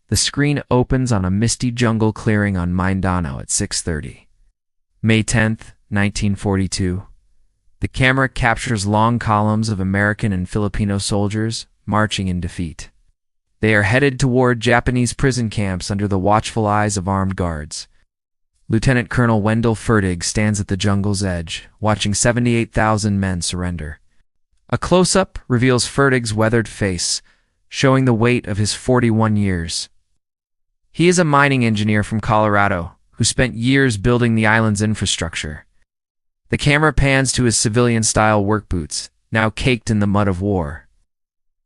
The screen opens on a misty jungle clearing on Mindanao at 6:30. May 10th, 1942. The camera captures long columns of American and Filipino soldiers marching in defeat. They are headed toward Japanese prison camps under the watchful eyes of armed guards. Lieutenant Colonel Wendell Fertig stands at the jungle's edge, watching 78,000 men surrender. A close-up reveals Fertig's weathered face, showing the weight of his 41 years. He is a mining engineer from Colorado who spent years building the island's infrastructure. The camera pans to his civilian-style work boots, now caked in the mud of war.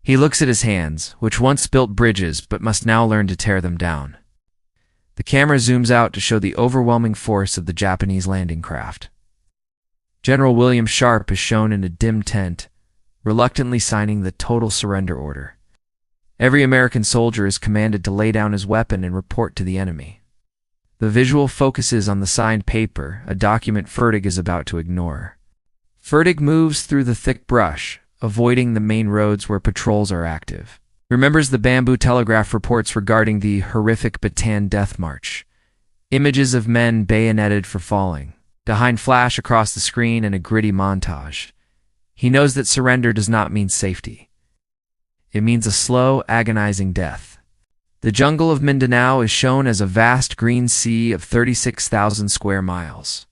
He looks at his hands, which once built bridges but must now learn to tear them down. The camera zooms out to show the overwhelming force of the Japanese landing craft. General William Sharp is shown in a dim tent, reluctantly signing the total surrender order. Every American soldier is commanded to lay down his weapon and report to the enemy. The visual focuses on the signed paper, a document Fertig is about to ignore. Fertig moves through the thick brush, avoiding the main roads where patrols are active. Remembers the bamboo telegraph reports regarding the horrific Bataan death march. Images of men bayoneted for falling. Behind flash across the screen and a gritty montage. He knows that surrender does not mean safety. It means a slow, agonizing death. The jungle of Mindanao is shown as a vast green sea of 36,000 square miles.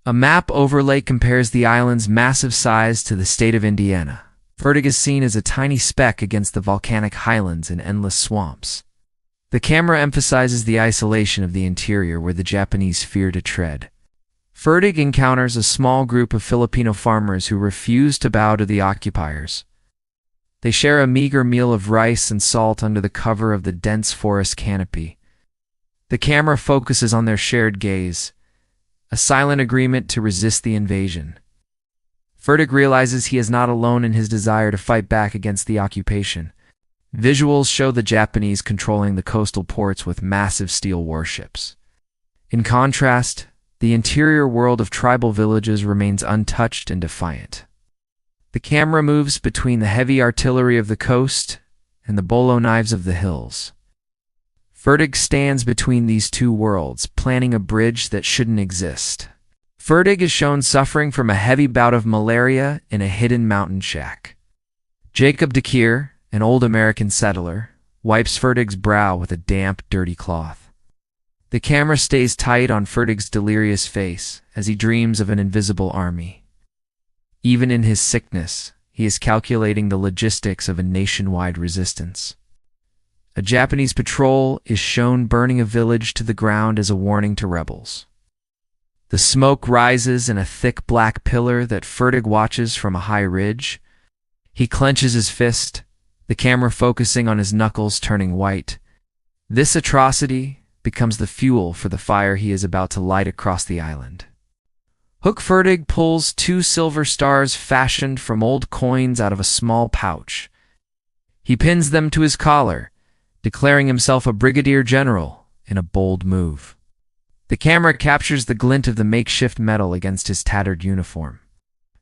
A map overlay compares the island's massive size to the state of Indiana. Fertig is seen as a tiny speck against the volcanic highlands and endless swamps. The camera emphasizes the isolation of the interior where the Japanese fear to tread. Fertig encounters a small group of Filipino farmers who refuse to bow to the occupiers. They share a meager meal of rice and salt under the cover of the dense forest canopy. The camera focuses on their shared gaze, a silent agreement to resist the invasion. Fertig realizes he is not alone in his desire to fight back against the occupation. Visuals show the Japanese controlling the coastal ports with massive steel warships. In contrast, the interior world of tribal villages remains untouched and defiant. The camera moves between the heavy artillery of the coast and the bolo knives of the hills. Fertig stands between these two worlds, planning a bridge that shouldn't exist. Fertig is shown suffering from a heavy bout of malaria in a hidden mountain shack. Jacob Dekier, an old American settler, wipes Fertig's brow with a damp, dirty cloth. The camera stays tight on Fertig's delirious face as he dreams of an invisible army. Even in his sickness, he is calculating the logistics of a nationwide resistance. A Japanese patrol is shown burning a village to the ground as a warning to rebels. The smoke rises in a thick black pillar that Fertig watches from a high ridge. He clenches his fist, the camera focusing on his knuckles turning white. This atrocity becomes the fuel for the fire he is about to light across the island. Hook Fertig pulls 2 silver stars fashioned from old coins out of a small pouch. He pins them to his collar, declaring himself a brigadier general in a bold move. The camera captures the glint of the makeshift metal against his tattered uniform.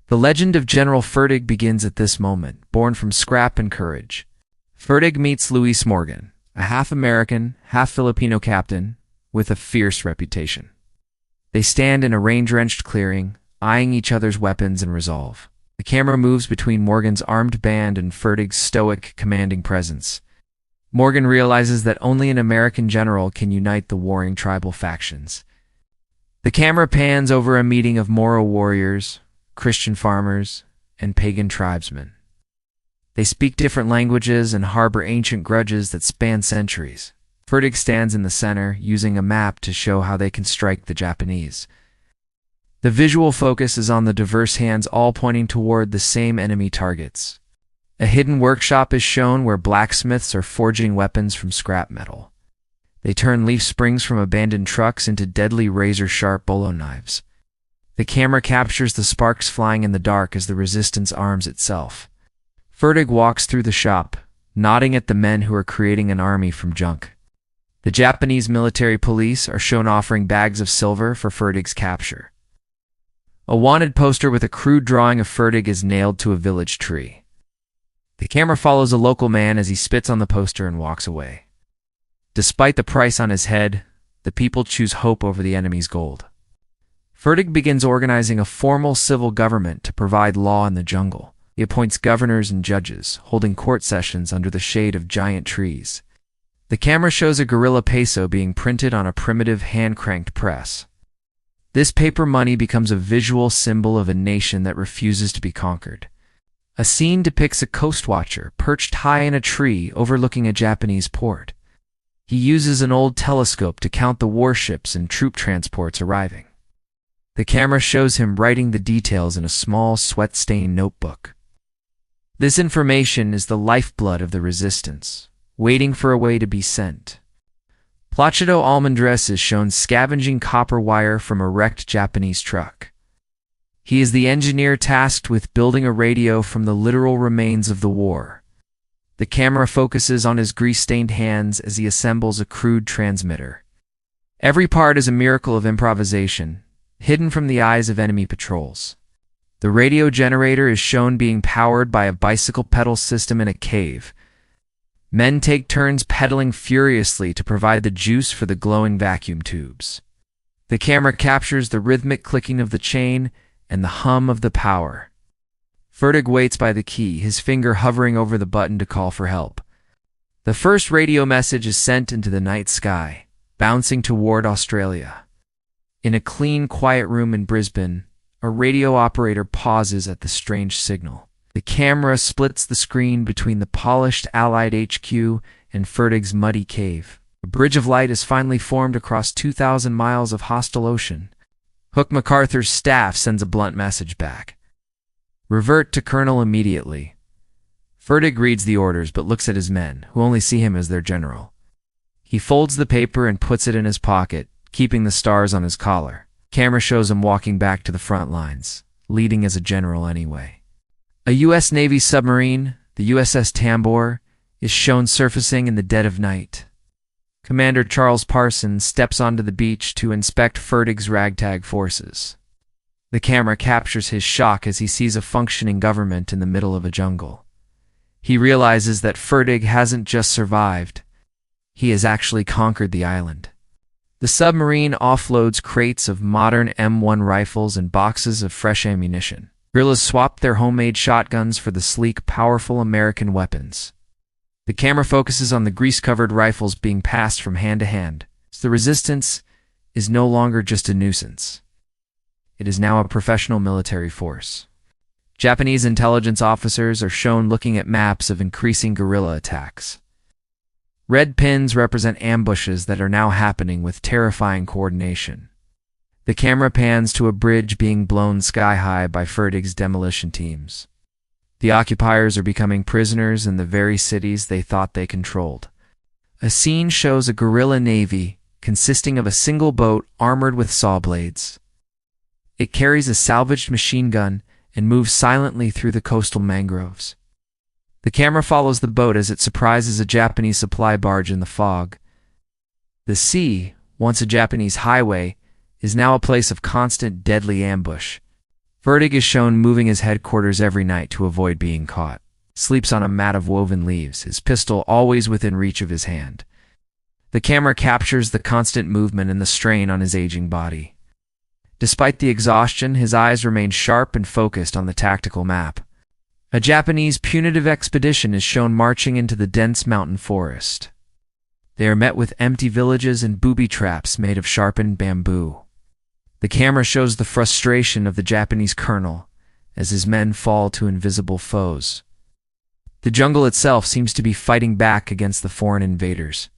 The legend of General Fertig begins at this moment, born from scrap and courage. Fertig meets Luis Morgan, a half-American, half-Filipino captain with a fierce reputation. They stand in a rain-drenched clearing, eyeing each other's weapons and resolve. The camera moves between Morgan's armed band and Fertig's stoic, commanding presence. Morgan realizes that only an American general can unite the warring tribal factions. The camera pans over a meeting of Moro warriors, Christian farmers, and pagan tribesmen. They speak different languages and harbor ancient grudges that span centuries. Fertig stands in the center, using a map to show how they can strike the Japanese. The visual focus is on the diverse hands all pointing toward the same enemy targets. A hidden workshop is shown where blacksmiths are forging weapons from scrap metal. They turn leaf springs from abandoned trucks into deadly razor-sharp bolo knives. The camera captures the sparks flying in the dark as the resistance arms itself. Fertig walks through the shop, nodding at the men who are creating an army from junk. The Japanese military police are shown offering bags of silver for Fertig's capture. A wanted poster with a crude drawing of Fertig is nailed to a village tree. The camera follows a local man as he spits on the poster and walks away. Despite the price on his head, the people choose hope over the enemy's gold. Fertig begins organizing a formal civil government to provide law in the jungle. He appoints governors and judges, holding court sessions under the shade of giant trees. The camera shows a guerrilla peso being printed on a primitive hand-cranked press. This paper money becomes a visual symbol of a nation that refuses to be conquered. A scene depicts a coast watcher perched high in a tree overlooking a Japanese port. He uses an old telescope to count the warships and troop transports arriving. The camera shows him writing the details in a small, sweat-stained notebook. This information is the lifeblood of the resistance, waiting for a way to be sent. Placido Almendres is shown scavenging copper wire from a wrecked Japanese truck. He is the engineer tasked with building a radio from the literal remains of the war. The camera focuses on his grease-stained hands as he assembles a crude transmitter. Every part is a miracle of improvisation, hidden from the eyes of enemy patrols. The radio generator is shown being powered by a bicycle pedal system in a cave. Men take turns pedaling furiously to provide the juice for the glowing vacuum tubes. The camera captures the rhythmic clicking of the chain and the hum of the power. Fertig waits by the key, his finger hovering over the button to call for help. The first radio message is sent into the night sky, bouncing toward Australia. In a clean, quiet room in Brisbane, a radio operator pauses at the strange signal. The camera splits the screen between the polished Allied HQ and Fertig's muddy cave. A bridge of light is finally formed across 2,000 miles of hostile ocean. MacArthur's staff sends a blunt message back. Revert to Colonel immediately. Fertig reads the orders but looks at his men, who only see him as their general. He folds the paper and puts it in his pocket, keeping the stars on his collar. Camera shows him walking back to the front lines, leading as a general anyway. A U.S. Navy submarine, the USS Tambor, is shown surfacing in the dead of night. Commander Charles Parsons steps onto the beach to inspect Fertig's ragtag forces. The camera captures his shock as he sees a functioning government in the middle of a jungle. He realizes that Fertig hasn't just survived, he has actually conquered the island. The submarine offloads crates of modern M1 rifles and boxes of fresh ammunition. Guerrillas swap their homemade shotguns for the sleek, powerful American weapons. The camera focuses on the grease-covered rifles being passed from hand to hand. The resistance is no longer just a nuisance. It is now a professional military force. Japanese intelligence officers are shown looking at maps of increasing guerrilla attacks. Red pins represent ambushes that are now happening with terrifying coordination. The camera pans to a bridge being blown sky-high by Fertig's demolition teams. The occupiers are becoming prisoners in the very cities they thought they controlled. A scene shows a guerrilla navy consisting of a single boat armored with saw blades. It carries a salvaged machine gun and moves silently through the coastal mangroves. The camera follows the boat as it surprises a Japanese supply barge in the fog. The sea, once a Japanese highway, is now a place of constant deadly ambush. Fertig is shown moving his headquarters every night to avoid being caught. Sleeps on a mat of woven leaves, his pistol always within reach of his hand. The camera captures the constant movement and the strain on his aging body. Despite the exhaustion, his eyes remain sharp and focused on the tactical map. A Japanese punitive expedition is shown marching into the dense mountain forest. They are met with empty villages and booby traps made of sharpened bamboo. The camera shows the frustration of the Japanese colonel as his men fall to invisible foes. The jungle itself seems to be fighting back against the foreign invaders.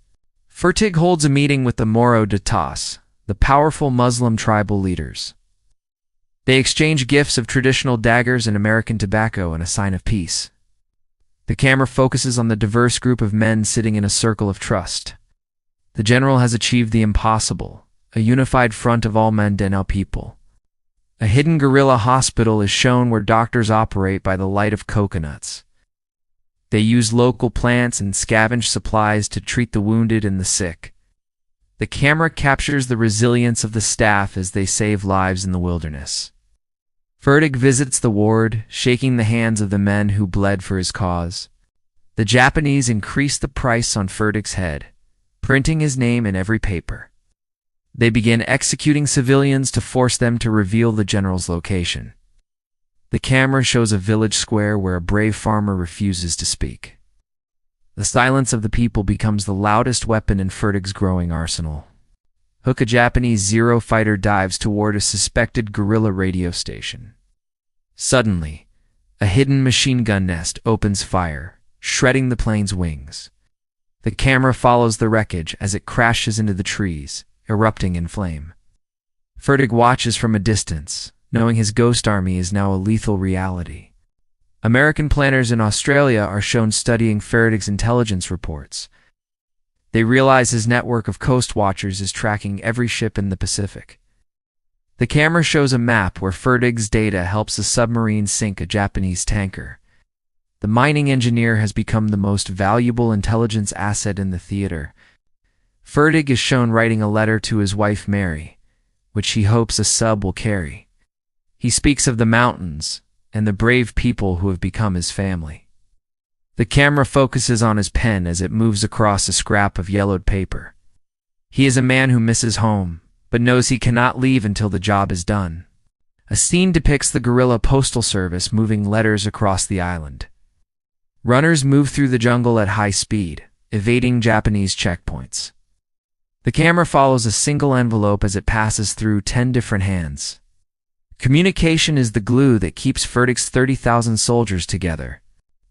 Fertig holds a meeting with the Moro de Tas, the powerful Muslim tribal leaders. They exchange gifts of traditional daggers and American tobacco in a sign of peace. The camera focuses on the diverse group of men sitting in a circle of trust. The general has achieved the impossible, a unified front of all Mindanao people. A hidden guerrilla hospital is shown where doctors operate by the light of coconuts. They use local plants and scavenge supplies to treat the wounded and the sick. The camera captures the resilience of the staff as they save lives in the wilderness. Fertig visits the ward, shaking the hands of the men who bled for his cause. The Japanese increase the price on Fertig's head, printing his name in every paper. They begin executing civilians to force them to reveal the general's location. The camera shows a village square where a brave farmer refuses to speak. The silence of the people becomes the loudest weapon in Fertig's growing arsenal. Hook, a Japanese Zero fighter, dives toward a suspected guerrilla radio station. Suddenly, a hidden machine gun nest opens fire, shredding the plane's wings. The camera follows the wreckage as it crashes into the trees, erupting in flame. Fertig watches from a distance, knowing his ghost army is now a lethal reality. American planners in Australia are shown studying Fertig's intelligence reports. They realize his network of coast watchers is tracking every ship in the Pacific. The camera shows a map where Fertig's data helps a submarine sink a Japanese tanker. The mining engineer has become the most valuable intelligence asset in the theater. Fertig is shown writing a letter to his wife Mary, which he hopes a sub will carry. He speaks of the mountains and the brave people who have become his family. The camera focuses on his pen as it moves across a scrap of yellowed paper. He is a man who misses home, but knows he cannot leave until the job is done. A scene depicts the guerrilla postal service moving letters across the island. Runners move through the jungle at high speed, evading Japanese checkpoints. The camera follows a single envelope as it passes through 10 different hands. Communication is the glue that keeps Fertig's 30,000 soldiers together.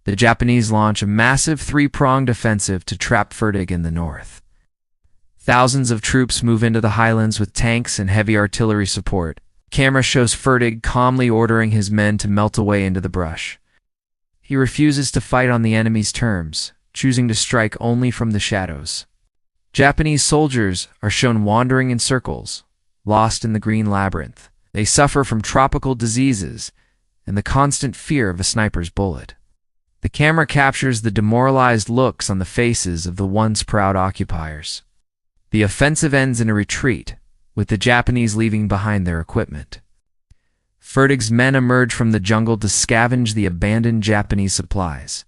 The Japanese launch a massive three-pronged offensive to trap Fertig in the north. Thousands of troops move into the highlands with tanks and heavy artillery support. Camera shows Fertig calmly ordering his men to melt away into the brush. He refuses to fight on the enemy's terms, choosing to strike only from the shadows. Japanese soldiers are shown wandering in circles, lost in the green labyrinth. They suffer from tropical diseases and the constant fear of a sniper's bullet. The camera captures the demoralized looks on the faces of the once proud occupiers. The offensive ends in a retreat, with the Japanese leaving behind their equipment. Fertig's men emerge from the jungle to scavenge the abandoned Japanese supplies.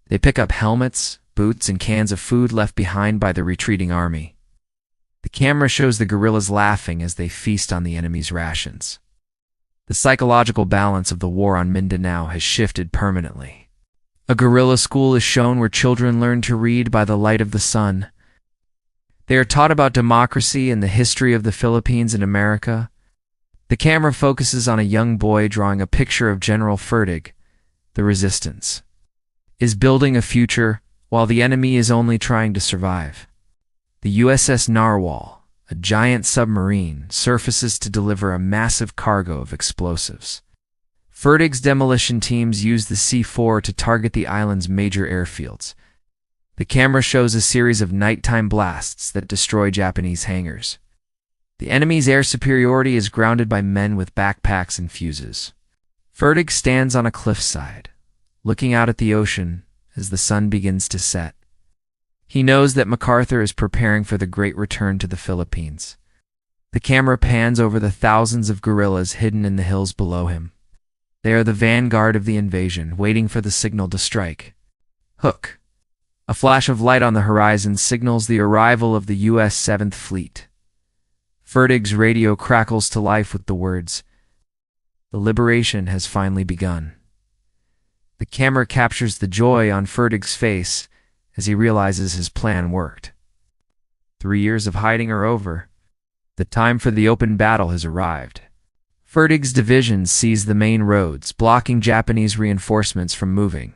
They pick up helmets, boots, and cans of food left behind by the retreating army. The camera shows the guerrillas laughing as they feast on the enemy's rations. The psychological balance of the war on Mindanao has shifted permanently. A guerrilla school is shown where children learn to read by the light of the sun. They are taught about democracy and the history of the Philippines and America. The camera focuses on a young boy drawing a picture of General Fertig. The resistance is building a future while the enemy is only trying to survive. The USS Narwhal, a giant submarine, surfaces to deliver a massive cargo of explosives. Fertig's demolition teams use the C-4 to target the island's major airfields. The camera shows a series of nighttime blasts that destroy Japanese hangars. The enemy's air superiority is grounded by men with backpacks and fuses. Fertig stands on a cliffside, looking out at the ocean as the sun begins to set. He knows that MacArthur is preparing for the great return to the Philippines. The camera pans over the thousands of guerrillas hidden in the hills below him. They are the vanguard of the invasion, waiting for the signal to strike. Hook. A flash of light on the horizon signals the arrival of the U.S. 7th Fleet. Fertig's radio crackles to life with the words, "The liberation has finally begun." The camera captures the joy on Fertig's face as he realizes his plan worked. 3 years of hiding are over. The time for the open battle has arrived. Fertig's division seize the main roads, blocking Japanese reinforcements from moving.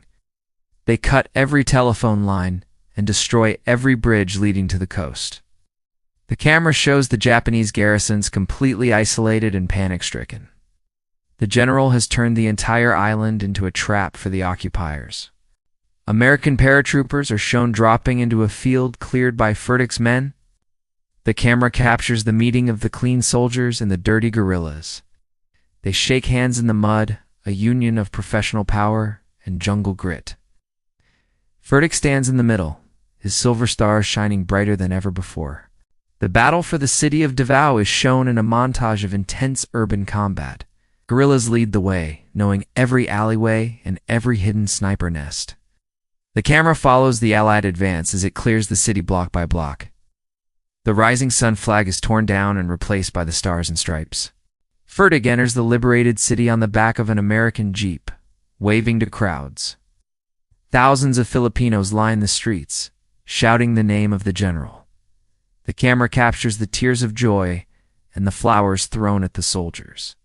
They cut every telephone line and destroy every bridge leading to the coast. The camera shows the Japanese garrisons completely isolated and panic-stricken. The general has turned the entire island into a trap for the occupiers. American paratroopers are shown dropping into a field cleared by Fertig's men. The camera captures the meeting of the clean soldiers and the dirty guerrillas. They shake hands in the mud, a union of professional power and jungle grit. Fertig stands in the middle, his silver stars shining brighter than ever before. The battle for the city of Davao is shown in a montage of intense urban combat. Guerrillas lead the way, knowing every alleyway and every hidden sniper nest. The camera follows the Allied advance as it clears the city block by block. The rising sun flag is torn down and replaced by the stars and stripes. Fertig enters the liberated city on the back of an American jeep, waving to crowds. Thousands of Filipinos line the streets, shouting the name of the general. The camera captures the tears of joy and the flowers thrown at the soldiers.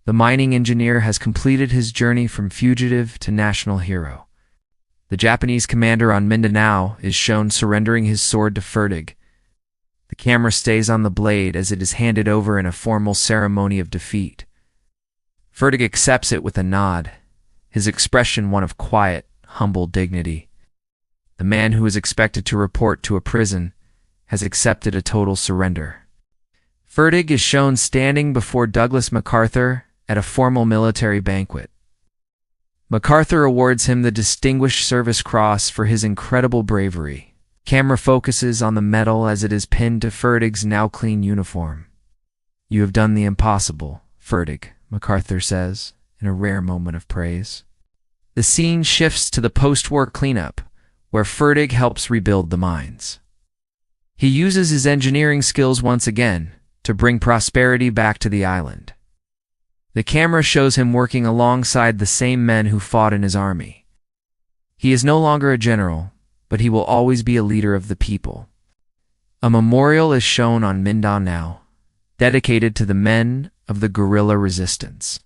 The mining engineer has completed his journey from fugitive to national hero. The Japanese commander on Mindanao is shown surrendering his sword to Fertig. The camera stays on the blade as it is handed over in a formal ceremony of defeat. Fertig accepts it with a nod, his expression one of quiet, humble dignity. The man who is expected to report to a prison has accepted a total surrender. Fertig is shown standing before Douglas MacArthur at a formal military banquet. MacArthur awards him the Distinguished Service Cross for his incredible bravery. Camera focuses on the medal as it is pinned to Fertig's now clean uniform. "You have done the impossible, Fertig," MacArthur says, in a rare moment of praise. The scene shifts to the post-war cleanup, where Fertig helps rebuild the mines. He uses his engineering skills once again to bring prosperity back to the island. The camera shows him working alongside the same men who fought in his army. He is no longer a general, but he will always be a leader of the people. A memorial is shown on Mindanao, dedicated to the men of the guerrilla resistance.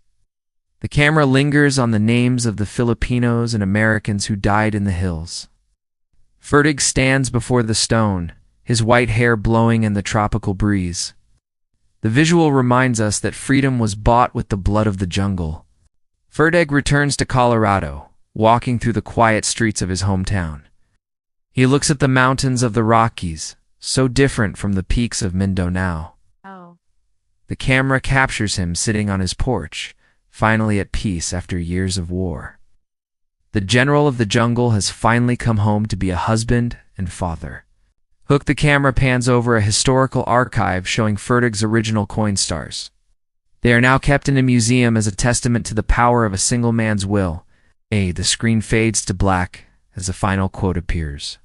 The camera lingers on the names of the Filipinos and Americans who died in the hills. Fertig stands before the stone, his white hair blowing in the tropical breeze. The visual reminds us that freedom was bought with the blood of the jungle. Fertig returns to Colorado, walking through the quiet streets of his hometown. He looks at the mountains of the Rockies, so different from the peaks of Mindanao. The camera captures him sitting on his porch, finally at peace after years of war. The general of the jungle has finally come home to be a husband and father. The camera pans over a historical archive showing Fertig's original coin stars. They are now kept in a museum as a testament to the power of a single man's will. The screen fades to black as the final quote appears.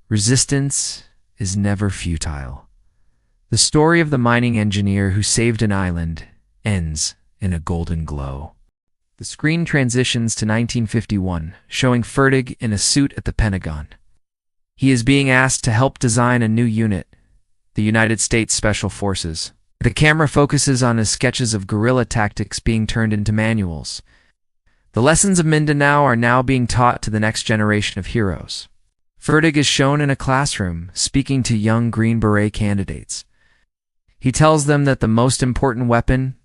"Resistance is never futile." The story of the mining engineer who saved an island ends in a golden glow. The screen transitions to 1951, showing Fertig in a suit at the Pentagon. He is being asked to help design a new unit, the United States Special Forces. The camera focuses on his sketches of guerrilla tactics being turned into manuals. The lessons of Mindanao are now being taught to the next generation of heroes. Fertig is shown in a classroom, speaking to young Green Beret candidates. He tells them that the most important weapon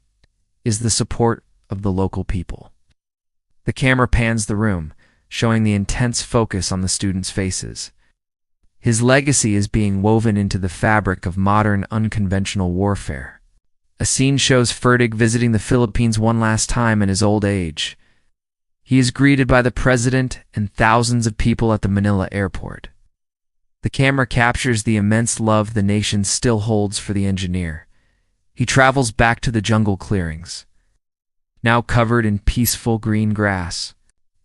is the support of the local people. The camera pans the room, showing the intense focus on the students' faces. His legacy is being woven into the fabric of modern, unconventional warfare. A scene shows Fertig visiting the Philippines one last time in his old age. He is greeted by the president and thousands of people at the Manila airport. The camera captures the immense love the nation still holds for the engineer. He travels back to the jungle clearings, now covered in peaceful green grass.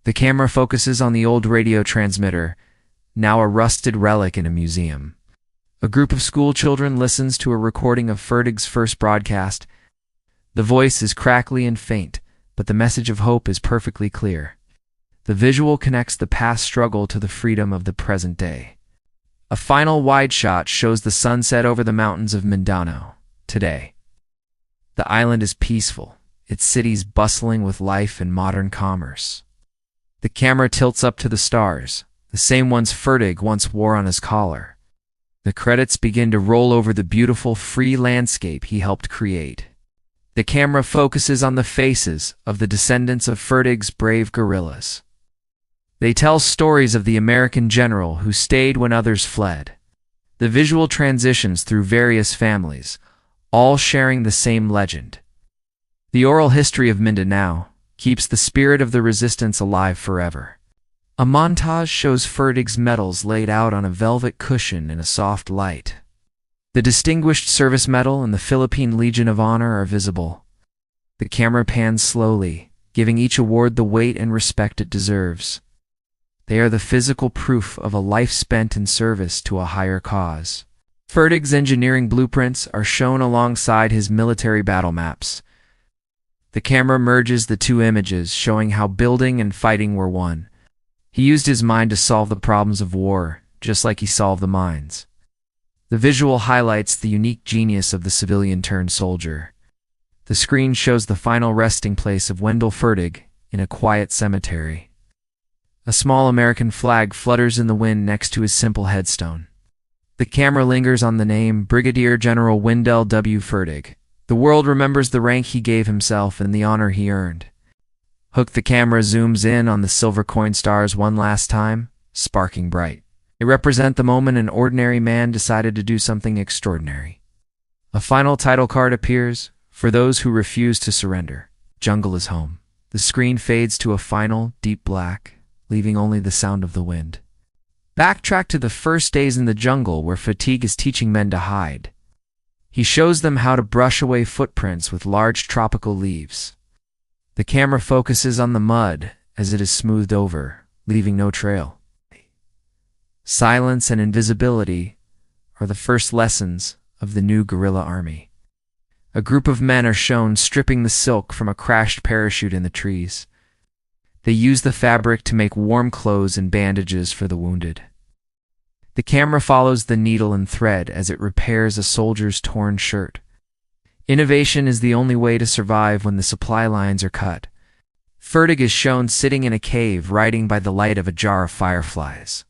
The camera focuses on the old radio transmitter, now a rusted relic in a museum. A group of school children listens to a recording of Fertig's first broadcast. The voice is crackly and faint, but the message of hope is perfectly clear. The visual connects the past struggle to the freedom of the present day. A final wide shot shows the sunset over the mountains of Mindanao today. The island is peaceful, its cities bustling with life and modern commerce. The camera tilts up to the stars, the same ones Fertig once wore on his collar. The credits begin to roll over the beautiful, free landscape he helped create. The camera focuses on the faces of the descendants of Fertig's brave guerrillas. They tell stories of the American general who stayed when others fled. The visual transitions through various families, all sharing the same legend. The oral history of Mindanao keeps the spirit of the resistance alive forever. A montage shows Fertig's medals laid out on a velvet cushion in a soft light. The Distinguished Service Medal and the Philippine Legion of Honor are visible. The camera pans slowly, giving each award the weight and respect it deserves. They are the physical proof of a life spent in service to a higher cause. Fertig's engineering blueprints are shown alongside his military battle maps. The camera merges the two images, showing how building and fighting were one. He used his mind to solve the problems of war, just like he solved the mines. The visual highlights the unique genius of the civilian-turned-soldier. The screen shows the final resting place of Wendell Fertig in a quiet cemetery. A small American flag flutters in the wind next to his simple headstone. The camera lingers on the name Brigadier General Wendell W. Fertig. The world remembers the rank he gave himself and the honor he earned. The camera zooms in on the silver coin stars one last time, sparking bright. They represent the moment an ordinary man decided to do something extraordinary. A final title card appears, "For those who refuse to surrender. Jungle is home." The screen fades to a final, deep black, leaving only the sound of the wind. Backtrack to the first days in the jungle where Fertig is teaching men to hide. He shows them how to brush away footprints with large tropical leaves. The camera focuses on the mud as it is smoothed over, leaving no trail. Silence and invisibility are the first lessons of the new guerrilla army. A group of men are shown stripping the silk from a crashed parachute in the trees. They use the fabric to make warm clothes and bandages for the wounded. The camera follows the needle and thread as it repairs a soldier's torn shirt. Innovation is the only way to survive when the supply lines are cut. Fertig is shown sitting in a cave writing by the light of a jar of fireflies.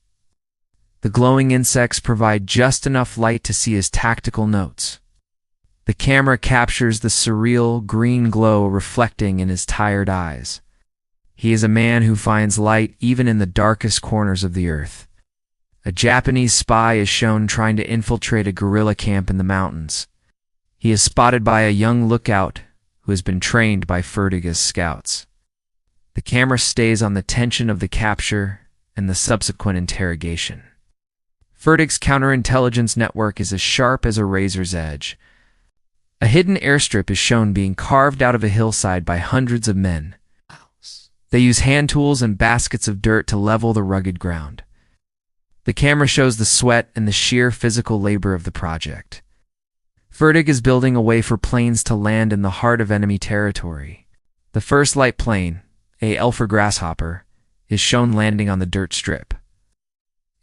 The glowing insects provide just enough light to see his tactical notes. The camera captures the surreal green glow reflecting in his tired eyes. He is a man who finds light even in the darkest corners of the earth. A Japanese spy is shown trying to infiltrate a guerrilla camp in the mountains. He is spotted by a young lookout who has been trained by Fertig as scouts. The camera stays on the tension of the capture and the subsequent interrogation. Fertig's counterintelligence network is as sharp as a razor's edge. A hidden airstrip is shown being carved out of a hillside by hundreds of men. They use hand tools and baskets of dirt to level the rugged ground. The camera shows the sweat and the sheer physical labor of the project. Fertig is building a way for planes to land in the heart of enemy territory. The first light plane, a Elfer Grasshopper, is shown landing on the dirt strip.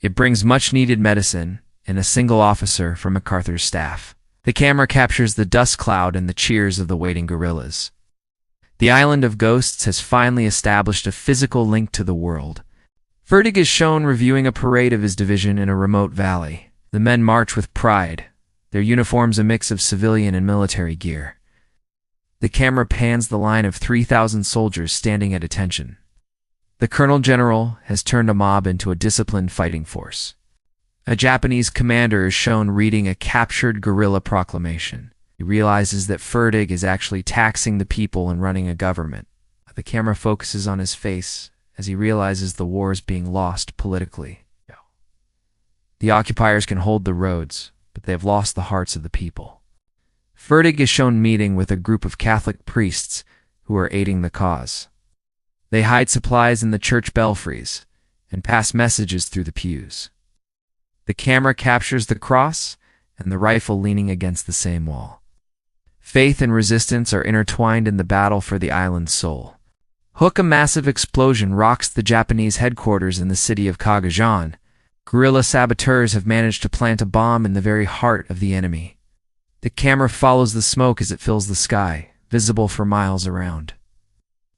It brings much-needed medicine and a single officer from MacArthur's staff. The camera captures the dust cloud and the cheers of the waiting guerrillas. The island of ghosts has finally established a physical link to the world. Fertig is shown reviewing a parade of his division in a remote valley. The men march with pride, their uniforms a mix of civilian and military gear. The camera pans the line of 3,000 soldiers standing at attention. The Colonel General has turned a mob into a disciplined fighting force. A Japanese commander is shown reading a captured guerrilla proclamation. He realizes that Fertig is actually taxing the people and running a government. The camera focuses on his face as he realizes the war is being lost politically. The occupiers can hold the roads, but they have lost the hearts of the people. Fertig is shown meeting with a group of Catholic priests who are aiding the cause. They hide supplies in the church belfries and pass messages through the pews. The camera captures the cross and the rifle leaning against the same wall. Faith and resistance are intertwined in the battle for the island's soul. A massive explosion rocks the Japanese headquarters in the city of Kagajan. Guerrilla saboteurs have managed to plant a bomb in the very heart of the enemy. The camera follows the smoke as it fills the sky, visible for miles around.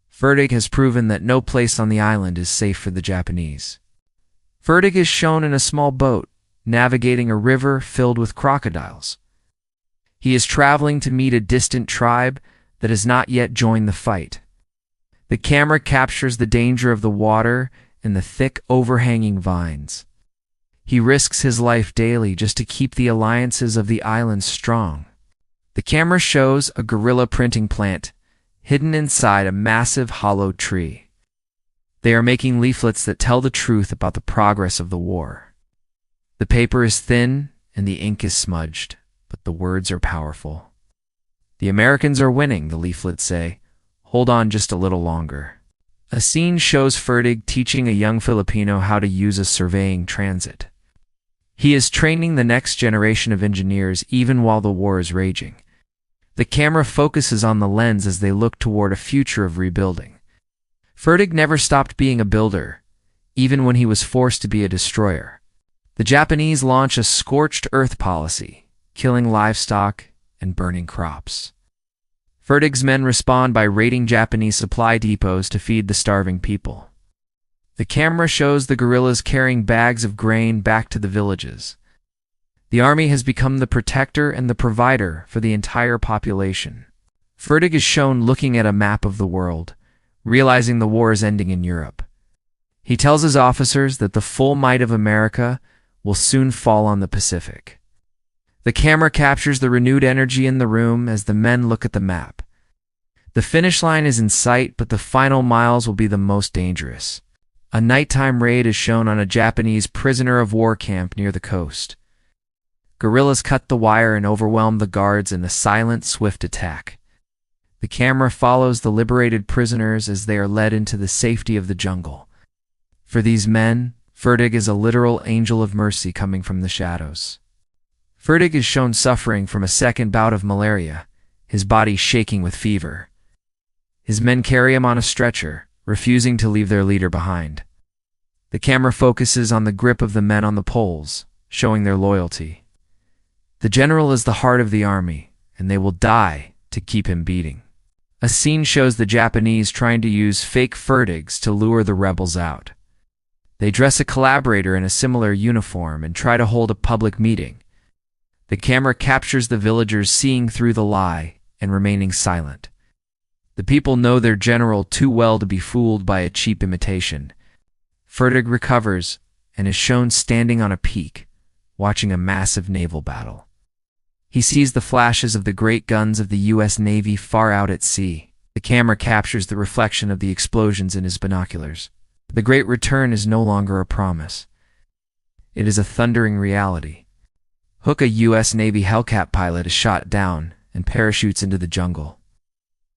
Fertig has proven that no place on the island is safe for the Japanese. Fertig is shown in a small boat, navigating a river filled with crocodiles. He is traveling to meet a distant tribe that has not yet joined the fight. The camera captures the danger of the water and the thick, overhanging vines. He risks his life daily just to keep the alliances of the island strong. The camera shows a guerrilla printing plant hidden inside a massive hollow tree. They are making leaflets that tell the truth about the progress of the war. The paper is thin and the ink is smudged, but the words are powerful. The Americans are winning, the leaflets say. Hold on just a little longer. A scene shows Fertig teaching a young Filipino how to use a surveying transit. He is training the next generation of engineers even while the war is raging. The camera focuses on the lens as they look toward a future of rebuilding. Fertig never stopped being a builder, even when he was forced to be a destroyer. The Japanese launch a scorched earth policy, killing livestock and burning crops. Fertig's men respond by raiding Japanese supply depots to feed the starving people. The camera shows the guerrillas carrying bags of grain back to the villages. The army has become the protector and the provider for the entire population. Fertig is shown looking at a map of the world, realizing the war is ending in Europe. He tells his officers that the full might of America will soon fall on the Pacific. The camera captures the renewed energy in the room as the men look at the map. The finish line is in sight, but the final miles will be the most dangerous. A nighttime raid is shown on a Japanese prisoner of war camp near the coast. Guerrillas cut the wire and overwhelm the guards in a silent, swift attack. The camera follows the liberated prisoners as they are led into the safety of the jungle. For these men, Fertig is a literal angel of mercy coming from the shadows. Fertig is shown suffering from a second bout of malaria, his body shaking with fever. His men carry him on a stretcher, refusing to leave their leader behind. The camera focuses on the grip of the men on the poles, showing their loyalty. The general is the heart of the army, and they will die to keep him beating. A scene shows the Japanese trying to use fake Fertigs to lure the rebels out. They dress a collaborator in a similar uniform and try to hold a public meeting. The camera captures the villagers seeing through the lie and remaining silent. The people know their general too well to be fooled by a cheap imitation. Fertig recovers and is shown standing on a peak, watching a massive naval battle. He sees the flashes of the great guns of the U.S. Navy far out at sea. The camera captures the reflection of the explosions in his binoculars. The Great Return is no longer a promise. It is a thundering reality. Hook, a U.S. Navy Hellcat pilot, is shot down and parachutes into the jungle.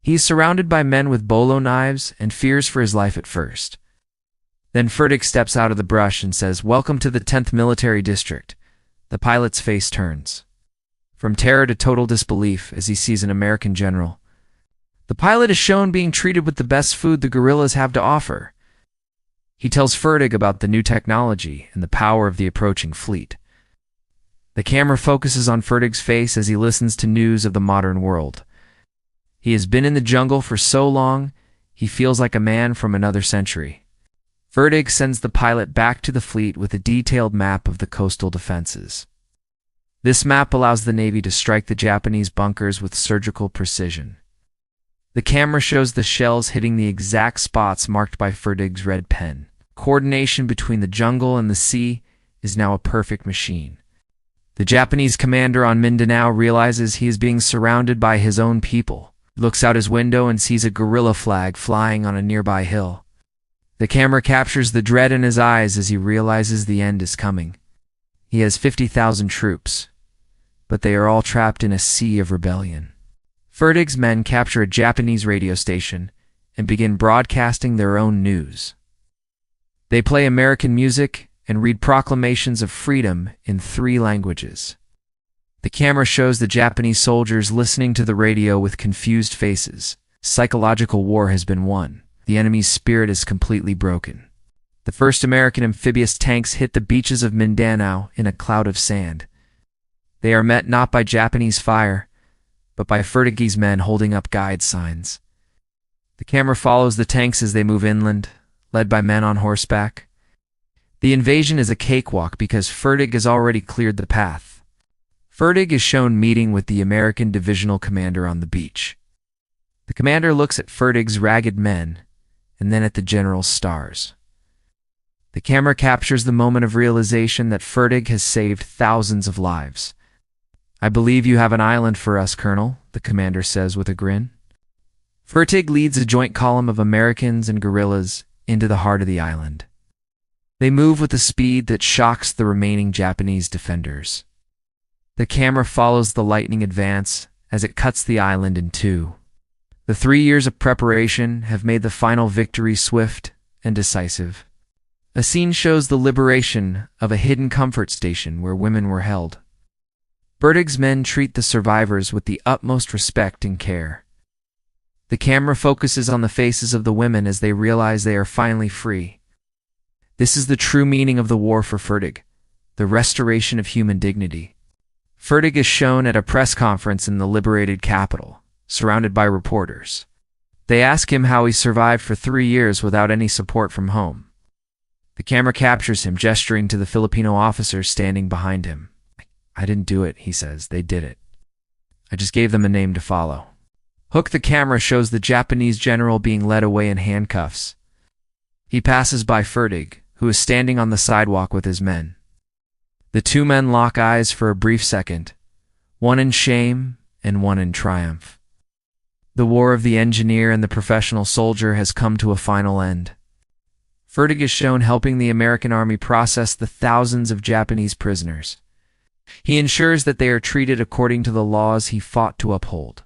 He is surrounded by men with bolo knives and fears for his life at first. Then Fertig steps out of the brush and says, "Welcome to the 10th Military District." The pilot's face turns from terror to total disbelief as he sees an American general. The pilot is shown being treated with the best food the guerrillas have to offer. He tells Fertig about the new technology and the power of the approaching fleet. The camera focuses on Fertig's face as he listens to news of the modern world. He has been in the jungle for so long, he feels like a man from another century. Fertig sends the pilot back to the fleet with a detailed map of the coastal defenses. This map allows the Navy to strike the Japanese bunkers with surgical precision. The camera shows the shells hitting the exact spots marked by Fertig's red pen. Coordination between the jungle and the sea is now a perfect machine. The Japanese commander on Mindanao realizes he is being surrounded by his own people. He looks out his window and sees a guerrilla flag flying on a nearby hill. The camera captures the dread in his eyes as he realizes the end is coming. He has 50,000 troops, but they are all trapped in a sea of rebellion. Fertig's men capture a Japanese radio station and begin broadcasting their own news. They play American music and read proclamations of freedom in 3 languages. The camera shows the Japanese soldiers listening to the radio with confused faces. Psychological war has been won. The enemy's spirit is completely broken. The first American amphibious tanks hit the beaches of Mindanao in a cloud of sand. They are met not by Japanese fire, but by Fertig's men holding up guide signs. The camera follows the tanks as they move inland, led by men on horseback. The invasion is a cakewalk because Fertig has already cleared the path. Fertig is shown meeting with the American divisional commander on the beach. The commander looks at Fertig's ragged men, and then at the general's stars. The camera captures the moment of realization that Fertig has saved thousands of lives. "I believe you have an island for us, Colonel," the commander says with a grin. Fertig leads a joint column of Americans and guerrillas into the heart of the island. They move with a speed that shocks the remaining Japanese defenders. The camera follows the lightning advance as it cuts the island in 2. The 3 years of preparation have made the final victory swift and decisive. A scene shows the liberation of a hidden comfort station where women were held. Fertig's men treat the survivors with the utmost respect and care. The camera focuses on the faces of the women as they realize they are finally free. This is the true meaning of the war for Fertig, the restoration of human dignity. Fertig is shown at a press conference in the liberated capital, surrounded by reporters. They ask him how he survived for 3 years without any support from home. The camera captures him gesturing to the Filipino officers standing behind him. "I didn't do it," he says. "They did it. I just gave them a name to follow." Hook the camera shows the Japanese general being led away in handcuffs. He passes by Fertig, who is standing on the sidewalk with his men. The two men lock eyes for a brief second, one in shame and one in triumph. The war of the engineer and the professional soldier has come to a final end. Fertig is shown helping the American army process the thousands of Japanese prisoners. He ensures that they are treated according to the laws he fought to uphold.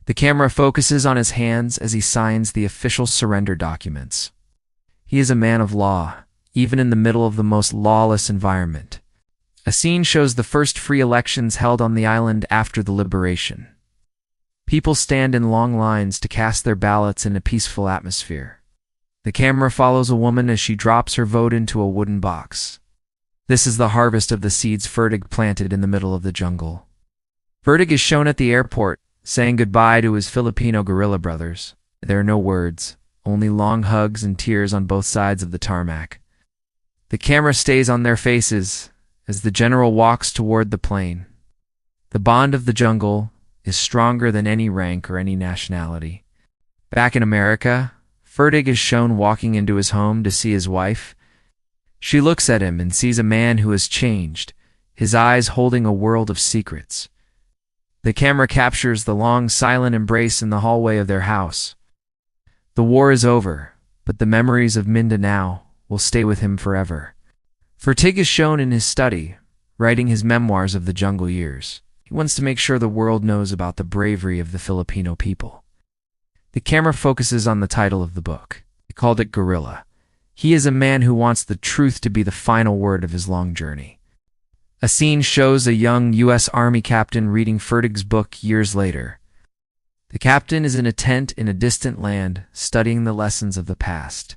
The camera focuses on his hands as he signs the official surrender documents. He is a man of law, even in the middle of the most lawless environment. A scene shows the first free elections held on the island after the liberation. People stand in long lines to cast their ballots in a peaceful atmosphere. The camera follows a woman as she drops her vote into a wooden box. This is the harvest of the seeds Fertig planted in the middle of the jungle. Fertig is shown at the airport, saying goodbye to his Filipino guerrilla brothers. There are no words, only long hugs and tears on both sides of the tarmac. The camera stays on their faces as the general walks toward the plane. The bond of the jungle is stronger than any rank or any nationality. Back in America, Fertig is shown walking into his home to see his wife. She looks at him and sees a man who has changed, his eyes holding a world of secrets. The camera captures the long, silent embrace in the hallway of their house. The war is over, but the memories of Mindanao will stay with him forever. Fertig is shown in his study, writing his memoirs of the jungle years. He wants to make sure the world knows about the bravery of the Filipino people. The camera focuses on the title of the book. He called it Guerrilla. He is a man who wants the truth to be the final word of his long journey. A scene shows a young U.S. Army captain reading Fertig's book years later. The captain is in a tent in a distant land, studying the lessons of the past.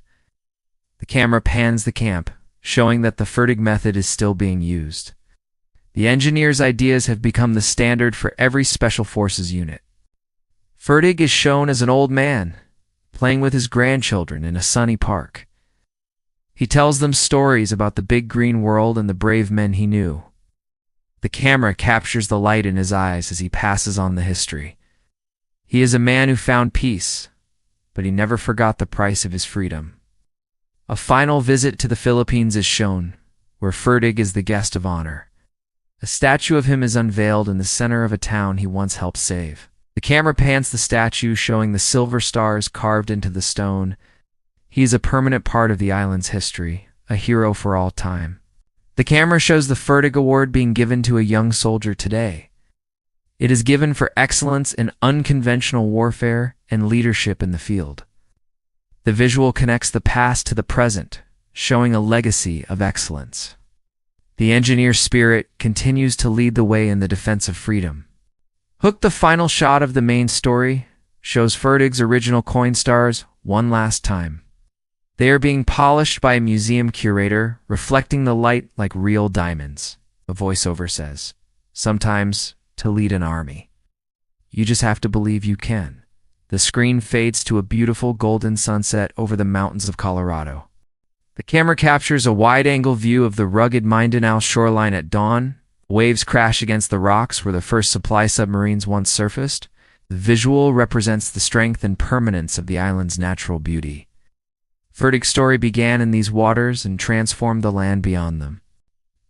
The camera pans the camp, showing that the Fertig method is still being used. The engineer's ideas have become the standard for every special forces unit. Fertig is shown as an old man, playing with his grandchildren in a sunny park. He tells them stories about the big green world and the brave men he knew. The camera captures the light in his eyes as he passes on the history. He is a man who found peace, but he never forgot the price of his freedom. A final visit to the Philippines is shown, where Fertig is the guest of honor. A statue of him is unveiled in the center of a town he once helped save. The camera pans the statue, showing the silver stars carved into the stone. He is a permanent part of the island's history, a hero for all time. The camera shows the Fertig Award being given to a young soldier today. It is given for excellence in unconventional warfare and leadership in the field. The visual connects the past to the present, showing a legacy of excellence. The engineer spirit continues to lead the way in the defense of freedom. Hook, the final shot of the main story, shows Fertig's original coin stars one last time. They are being polished by a museum curator, reflecting the light like real diamonds. A voiceover says, "Sometimes, to lead an army, you just have to believe you can." The screen fades to a beautiful golden sunset over the mountains of Colorado. The camera captures a wide-angle view of the rugged Mindanao shoreline at dawn. Waves crash against the rocks where the first supply submarines once surfaced. The visual represents the strength and permanence of the island's natural beauty. Fertig's story began in these waters and transformed the land beyond them.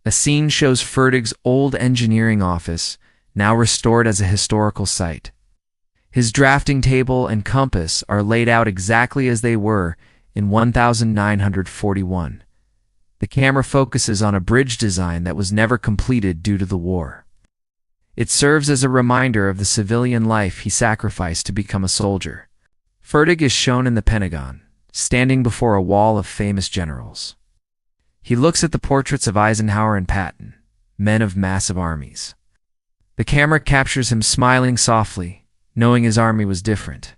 A scene shows Fertig's old engineering office, now restored as a historical site. His drafting table and compass are laid out exactly as they were in 1941. The camera focuses on a bridge design that was never completed due to the war. It serves as a reminder of the civilian life he sacrificed to become a soldier. Fertig is shown in the Pentagon, standing before a wall of famous generals. He looks at the portraits of Eisenhower and Patton, men of massive armies. The camera captures him smiling softly, knowing his army was different.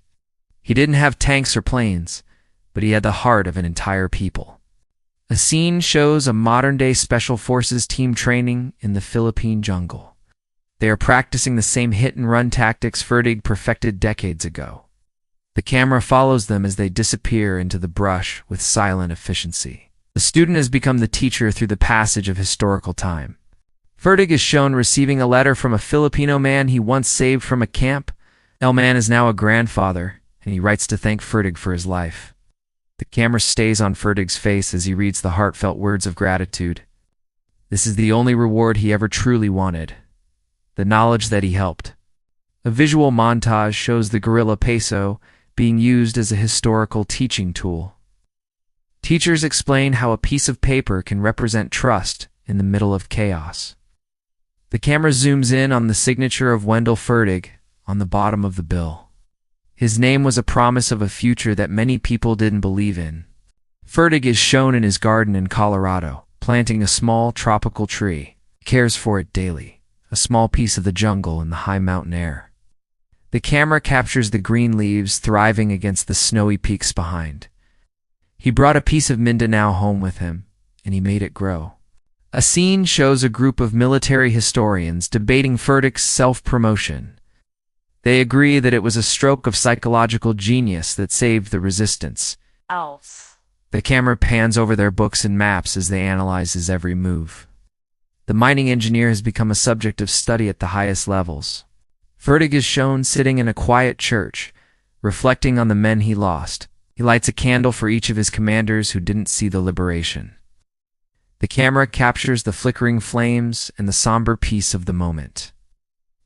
He didn't have tanks or planes, but he had the heart of an entire people. A scene shows a modern-day special forces team training in the Philippine jungle. They are practicing the same hit-and-run tactics Fertig perfected decades ago. The camera follows them as they disappear into the brush with silent efficiency. The student has become the teacher through the passage of historical time. Fertig is shown receiving a letter from a Filipino man he once saved from a camp. El man is now a grandfather, and he writes to thank Fertig for his life. The camera stays on Fertig's face as he reads the heartfelt words of gratitude. This is the only reward he ever truly wanted: the knowledge that he helped. A visual montage shows the guerrilla peso being used as a historical teaching tool. Teachers explain how a piece of paper can represent trust in the middle of chaos. The camera zooms in on the signature of Wendell Fertig on the bottom of the bill. His name was a promise of a future that many people didn't believe in. Fertig is shown in his garden in Colorado, planting a small tropical tree. He cares for it daily, a small piece of the jungle in the high mountain air. The camera captures the green leaves thriving against the snowy peaks behind. He brought a piece of Mindanao home with him, and he made it grow. A scene shows a group of military historians debating Fertig's self-promotion. They agree that it was a stroke of psychological genius that saved the resistance. Else. The camera pans over their books and maps as they analyze his every move. The mining engineer has become a subject of study at the highest levels. Fertig is shown sitting in a quiet church, reflecting on the men he lost. He lights a candle for each of his commanders who didn't see the liberation. The camera captures the flickering flames and the somber peace of the moment.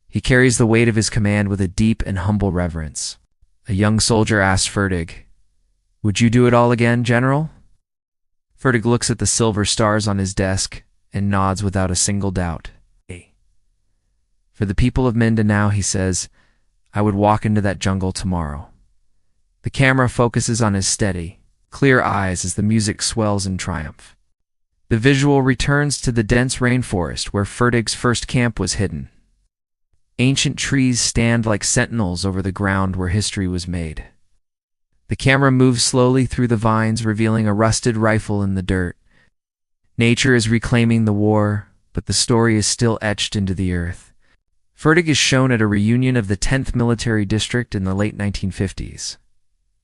He carries the weight of his command with a deep and humble reverence. A young soldier asks Fertig, "Would you do it all again, General?" Fertig looks at the silver stars on his desk and nods without a single doubt. For the people of Mindanao, he says, "I would walk into that jungle tomorrow." The camera focuses on his steady, clear eyes as the music swells in triumph. The visual returns to the dense rainforest where Fertig's first camp was hidden. Ancient trees stand like sentinels over the ground where history was made. The camera moves slowly through the vines, revealing a rusted rifle in the dirt. Nature is reclaiming the war, but the story is still etched into the earth. Fertig is shown at a reunion of the 10th Military District in the late 1950s.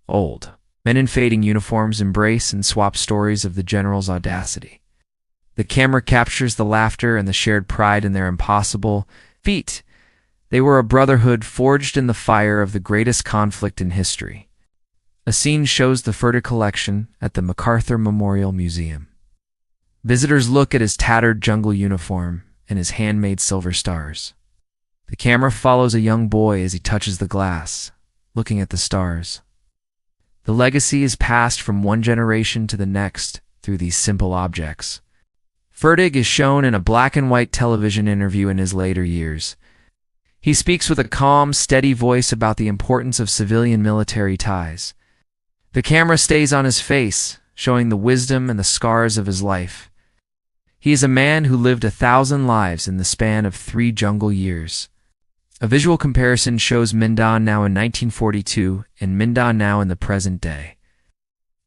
Old men in fading uniforms embrace and swap stories of the general's audacity. The camera captures the laughter and the shared pride in their impossible feat. They were a brotherhood forged in the fire of the greatest conflict in history. A scene shows the Fertig collection at the MacArthur Memorial Museum. Visitors look at his tattered jungle uniform and his handmade silver stars. The camera follows a young boy as he touches the glass, looking at the stars. The legacy is passed from one generation to the next through these simple objects. Fertig is shown in a black and white television interview in his later years. He speaks with a calm, steady voice about the importance of civilian-military ties. The camera stays on his face, showing the wisdom and the scars of his life. He is a man who lived 1,000 lives in the span of 3 jungle years. A visual comparison shows Mindanao in 1942 and Mindanao in the present day.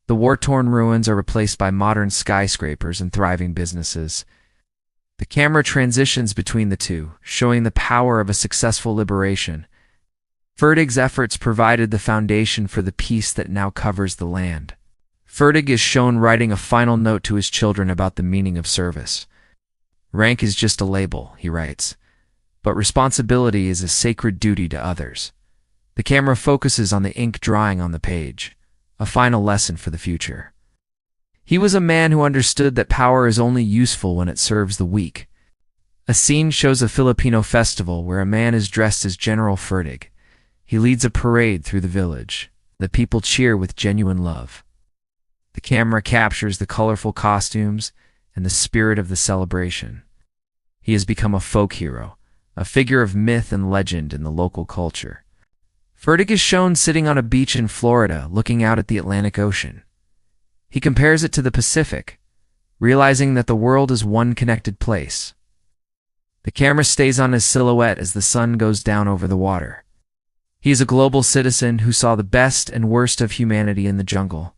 The war-torn ruins are replaced by modern skyscrapers and thriving businesses. The camera transitions between the two, showing the power of a successful liberation. Fertig's efforts provided the foundation for the peace that now covers the land. Fertig is shown writing a final note to his children about the meaning of service. "Rank is just a label," he writes, "but responsibility is a sacred duty to others." The camera focuses on the ink drying on the page, a final lesson for the future. He was a man who understood that power is only useful when it serves the weak. A scene shows a Filipino festival where a man is dressed as General Fertig. He leads a parade through the village. The people cheer with genuine love. The camera captures the colorful costumes and the spirit of the celebration. He has become a folk hero, a figure of myth and legend in the local culture. Fertig is shown sitting on a beach in Florida, looking out at the Atlantic Ocean. He compares it to the Pacific, realizing that the world is one connected place. The camera stays on his silhouette as the sun goes down over the water. He is a global citizen who saw the best and worst of humanity in the jungle.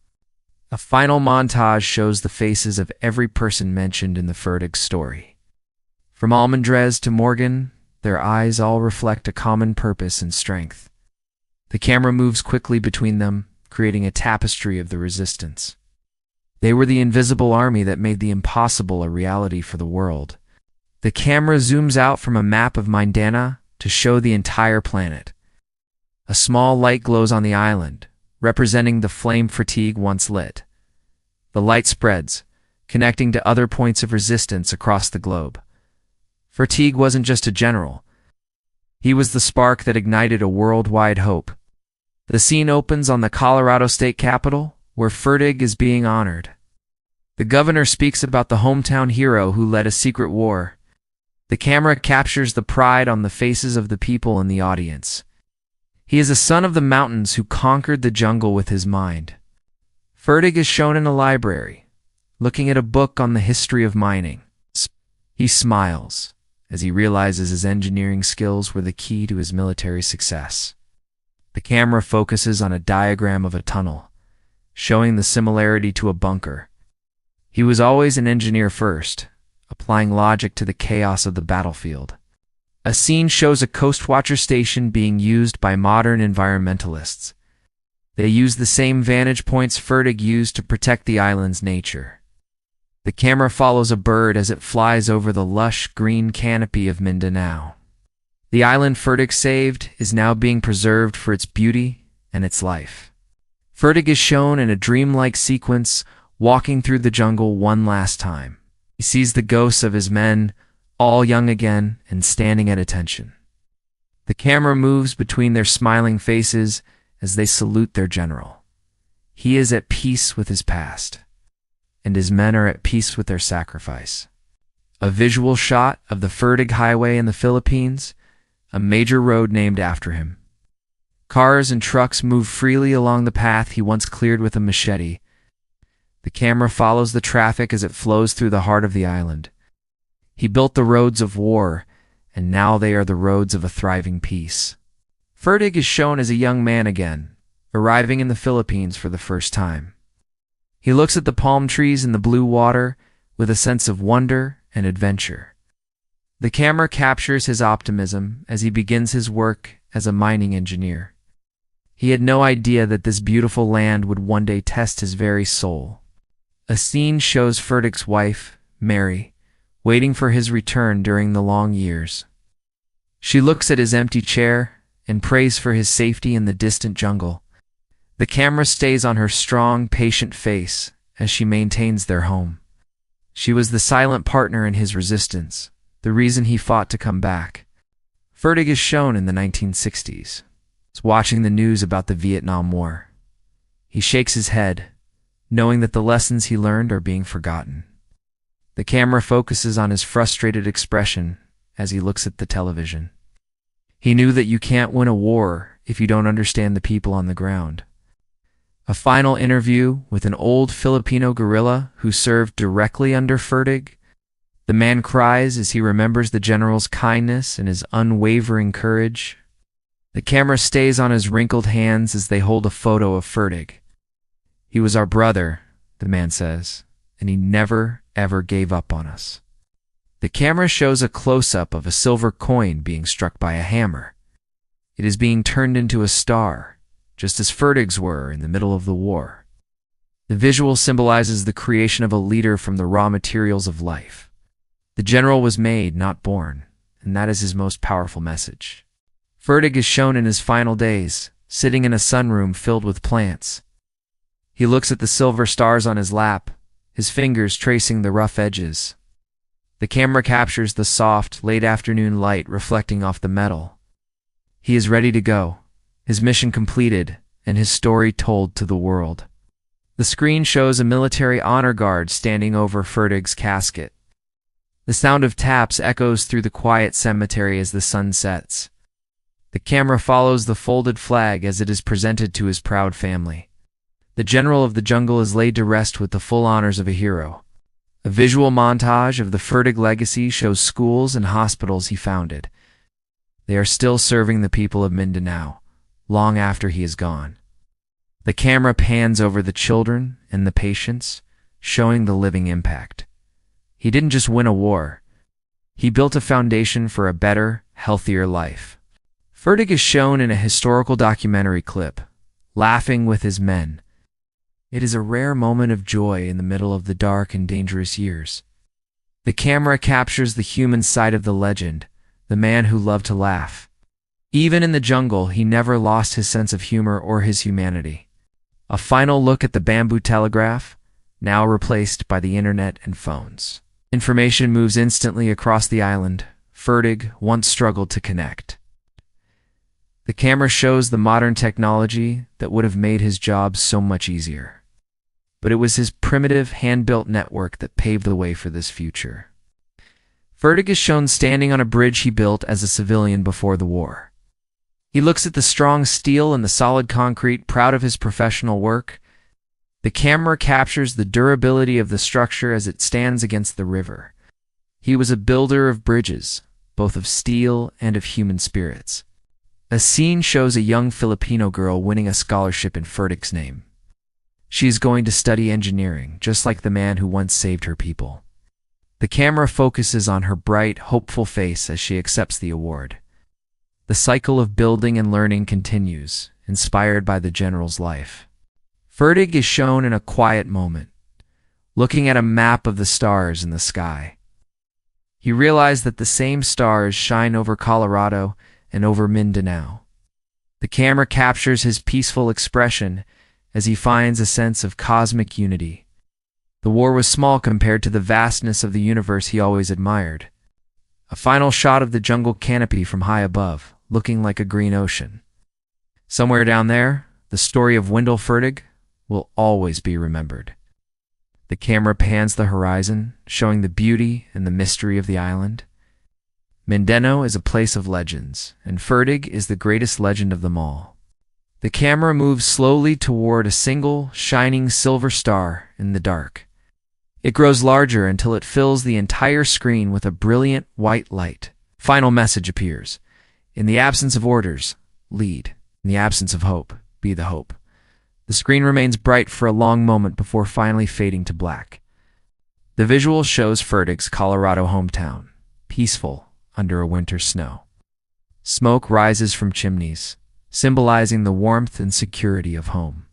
A final montage shows the faces of every person mentioned in the Fertig story. From Almendrez to Morgan, their eyes all reflect a common purpose and strength. The camera moves quickly between them, creating a tapestry of the resistance. They were the invisible army that made the impossible a reality for the world. The camera zooms out from a map of Mindanao to show the entire planet. A small light glows on the island, representing the flame Fertig once lit. The light spreads, connecting to other points of resistance across the globe. Fertig wasn't just a general. He was the spark that ignited a worldwide hope. The scene opens on the Colorado state capitol, where Fertig is being honored. The governor speaks about the hometown hero who led a secret war. The camera captures the pride on the faces of the people in the audience. He is a son of the mountains who conquered the jungle with his mind. Fertig is shown in a library, looking at a book on the history of mining. He smiles as he realizes his engineering skills were the key to his military success. The camera focuses on a diagram of a tunnel, showing the similarity to a bunker. He was always an engineer first, applying logic to the chaos of the battlefield. A scene shows a coastwatcher station being used by modern environmentalists. They use the same vantage points Fertig used to protect the island's nature. The camera follows a bird as it flies over the lush green canopy of Mindanao. The island Fertig saved is now being preserved for its beauty and its life. Fertig is shown in a dreamlike sequence, walking through the jungle one last time. He sees the ghosts of his men, all young again and standing at attention. The camera moves between their smiling faces as they salute their general. He is at peace with his past, and his men are at peace with their sacrifice. A visual shot of the Fertig Highway in the Philippines, a major road named after him. Cars and trucks move freely along the path he once cleared with a machete. The camera follows the traffic as it flows through the heart of the island. He built the roads of war, and now they are the roads of a thriving peace. Fertig is shown as a young man again, arriving in the Philippines for the first time. He looks at the palm trees and the blue water with a sense of wonder and adventure. The camera captures his optimism as he begins his work as a mining engineer. He had no idea that this beautiful land would one day test his very soul. A scene shows Fertig's wife, Mary, waiting for his return during the long years. She looks at his empty chair and prays for his safety in the distant jungle. The camera stays on her strong, patient face as she maintains their home. She was the silent partner in his resistance, the reason he fought to come back. Fertig is shown in the 1960s, watching the news about the Vietnam War. He shakes his head, knowing that the lessons he learned are being forgotten. The camera focuses on his frustrated expression as he looks at the television. He knew that you can't win a war if you don't understand the people on the ground. A final interview with an old Filipino guerrilla who served directly under Fertig. The man cries as he remembers the general's kindness and his unwavering courage. The camera stays on his wrinkled hands as they hold a photo of Fertig. "He was our brother," the man says, "and he never, ever gave up on us." The camera shows a close-up of a silver coin being struck by a hammer. It is being turned into a star, just as Fertig's were in the middle of the war. The visual symbolizes the creation of a leader from the raw materials of life. The general was made, not born, and that is his most powerful message. Fertig is shown in his final days, sitting in a sunroom filled with plants. He looks at the silver stars on his lap, his fingers tracing the rough edges. The camera captures the soft, late-afternoon light reflecting off the metal. He is ready to go, his mission completed, and his story told to the world. The screen shows a military honor guard standing over Fertig's casket. The sound of taps echoes through the quiet cemetery as the sun sets. The camera follows the folded flag as it is presented to his proud family. The general of the jungle is laid to rest with the full honors of a hero. A visual montage of the Fertig legacy shows schools and hospitals he founded. They are still serving the people of Mindanao, long after he is gone. The camera pans over the children and the patients, showing the living impact. He didn't just win a war. He built a foundation for a better, healthier life. Fertig is shown in a historical documentary clip, laughing with his men. It is a rare moment of joy in the middle of the dark and dangerous years. The camera captures the human side of the legend, the man who loved to laugh. Even in the jungle, he never lost his sense of humor or his humanity. A final look at the bamboo telegraph, now replaced by the internet and phones. Information moves instantly across the island. Fertig once struggled to connect. The camera shows the modern technology that would have made his job so much easier. But it was his primitive, hand-built network that paved the way for this future. Fertig is shown standing on a bridge he built as a civilian before the war. He looks at the strong steel and the solid concrete, proud of his professional work. The camera captures the durability of the structure as it stands against the river. He was a builder of bridges, both of steel and of human spirits. A scene shows a young Filipino girl winning a scholarship in Fertig's name. She is going to study engineering, just like the man who once saved her people. The camera focuses on her bright, hopeful face as she accepts the award. The cycle of building and learning continues, inspired by the general's life. Fertig is shown in a quiet moment, looking at a map of the stars in the sky. He realized that the same stars shine over Colorado and over Mindanao. The camera captures his peaceful expression as he finds a sense of cosmic unity. The war was small compared to the vastness of the universe he always admired. A final shot of the jungle canopy from high above, looking like a green ocean. Somewhere down there, the story of Wendell Fertig will always be remembered. The camera pans the horizon, showing the beauty and the mystery of the island. Mindanao is a place of legends, and Fertig is the greatest legend of them all. The camera moves slowly toward a single, shining silver star in the dark. It grows larger until it fills the entire screen with a brilliant white light. Final message appears. In the absence of orders, lead. In the absence of hope, be the hope. The screen remains bright for a long moment before finally fading to black. The visual shows Fertig's Colorado hometown, peaceful under a winter snow. Smoke rises from chimneys, symbolizing the warmth and security of home.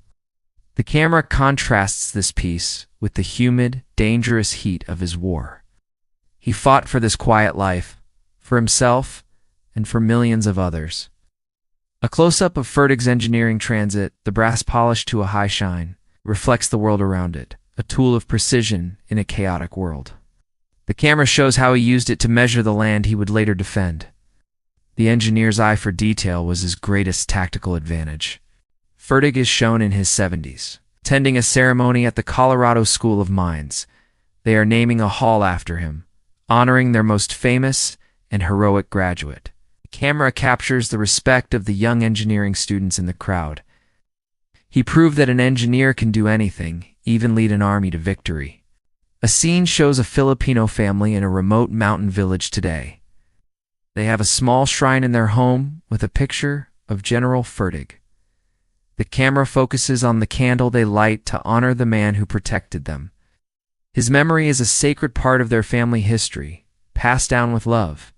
The camera contrasts this peace with the humid, dangerous heat of his war. He fought for this quiet life, for himself, and for millions of others. A close-up of Fertig's engineering transit, the brass polished to a high shine, reflects the world around it, a tool of precision in a chaotic world. The camera shows how he used it to measure the land he would later defend. The engineer's eye for detail was his greatest tactical advantage. Fertig is shown in his 70s, attending a ceremony at the Colorado School of Mines. They are naming a hall after him, honoring their most famous and heroic graduate. The camera captures the respect of the young engineering students in the crowd. He proved that an engineer can do anything, even lead an army to victory. A scene shows a Filipino family in a remote mountain village today. They have a small shrine in their home with a picture of General Fertig. The camera focuses on the candle they light to honor the man who protected them. His memory is a sacred part of their family history, passed down with love.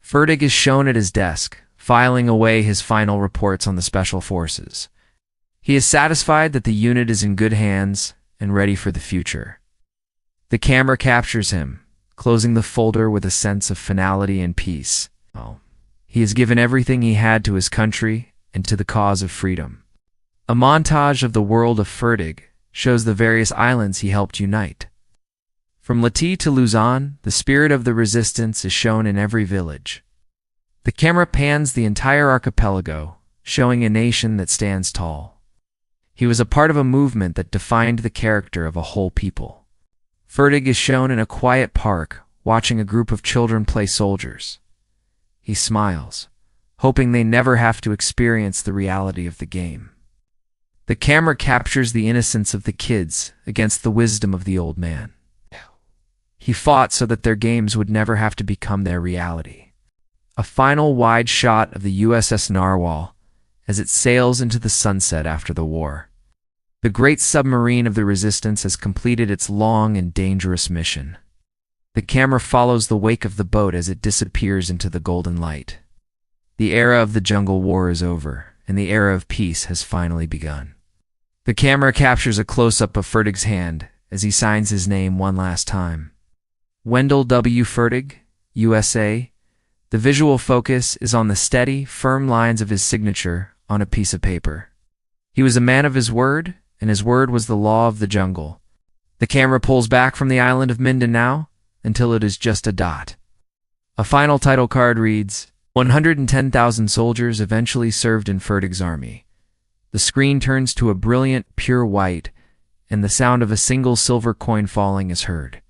Fertig is shown at his desk, filing away his final reports on the Special Forces. He is satisfied that the unit is in good hands and ready for the future. The camera captures him, closing the folder with a sense of finality and peace. He has given everything he had to his country and to the cause of freedom. A montage of the world of Fertig shows the various islands he helped unite. From Leyte to Luzon, the spirit of the resistance is shown in every village. The camera pans the entire archipelago, showing a nation that stands tall. He was a part of a movement that defined the character of a whole people. Fertig is shown in a quiet park, watching a group of children play soldiers. He smiles, hoping they never have to experience the reality of the game. The camera captures the innocence of the kids against the wisdom of the old man. He fought so that their games would never have to become their reality. A final wide shot of the USS Narwhal as it sails into the sunset after the war. The great submarine of the Resistance has completed its long and dangerous mission. The camera follows the wake of the boat as it disappears into the golden light. The era of the jungle war is over, and the era of peace has finally begun. The camera captures a close-up of Fertig's hand as he signs his name one last time. Wendell W. Fertig, USA. The visual focus is on the steady, firm lines of his signature on a piece of paper. He was a man of his word, and his word was the law of the jungle. The camera pulls back from the island of Mindanao until it is just a dot. A final title card reads, 110,000 soldiers eventually served in Fertig's army. The screen turns to a brilliant, pure white, and the sound of a single silver coin falling is heard.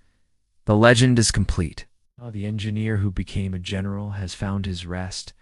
The legend is complete. The engineer who became a general has found his rest,